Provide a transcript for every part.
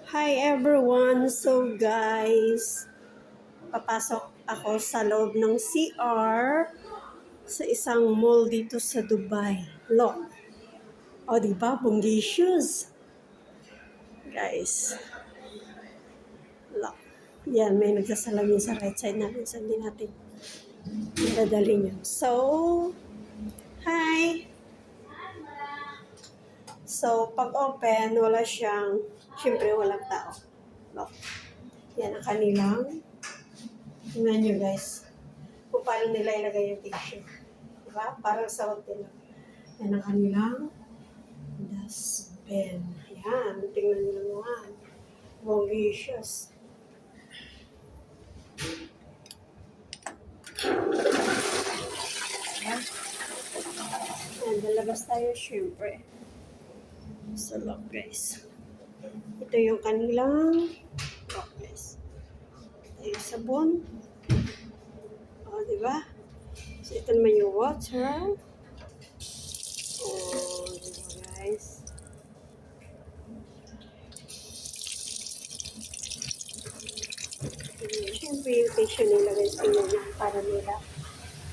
Hi everyone! So guys, papasok ako sa loob ng CR sa isang mall dito sa Dubai. Look! O diba? Bongisius! Guys, look. Yan, may nagsasalamin sa right side natin. Saan din natin dadalhin yun. So, hi! So, pag open, wala siyang, syempre walang tao. Look. Yan ang kanilang, tingnan nyo guys, kung paano nila ilagay yung tissue. Diba? Parang sa hotel. Yan ang kanilang dustbin. Yan. Tingnan nyo naman. Bongisius. Diba? Yan. Lalabas tayo syempre. So look guys. Ito yung kanilang look guys. Ito yung sabon. O, diba? So ito naman yung water. Oh, diba guys? Siyempre yung tissue nila guys, tingnan nyo para nila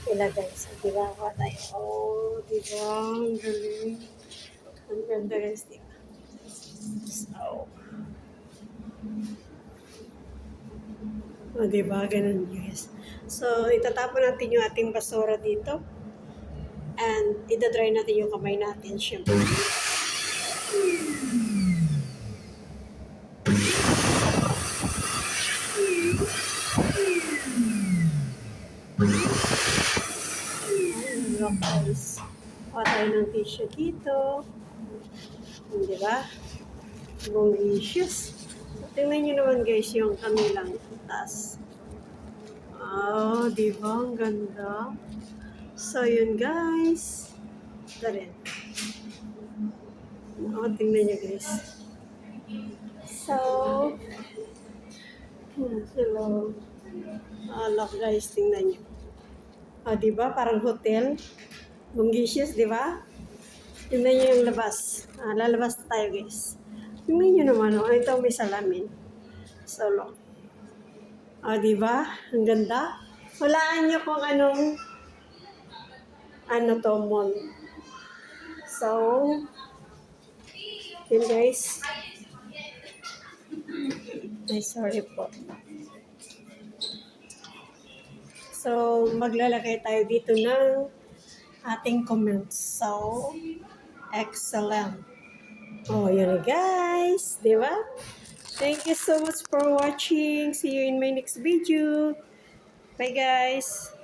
ilagay sa dilawa tayo. Oh, diba? Ang galing. Ang ganda guys, diba? So, oh, diba? Ganun guys. So, itatapon natin yung ating basura dito. And, itadry natin yung kamay natin, syempre. Look guys. Kuha tayo ng tissue dito. Di ba? Bongisius. So, tingnan nyo naman guys yung kanilang taas. Oh, di ba? Ang ganda. So, yun guys. Ito rin. Oh, tingnan nyo guys. So, hello. Oh, look guys, tingnan nyo. Oh, di ba? Parang hotel. Bongisius, di ba? Tingnan nyo yung labas. Lalabas tayo guys. Tingnan nyo naman. Oh, ito may salamin. So, look. O, diba? Ang ganda. Hulaan nyo kung anong to, mall. So, yun guys. Ay, sorry po. So, maglalagay tayo dito ng ating comments. So, excellent. Oh, yun guys. Diba? Thank you so much for watching. See you in my next video. Bye guys.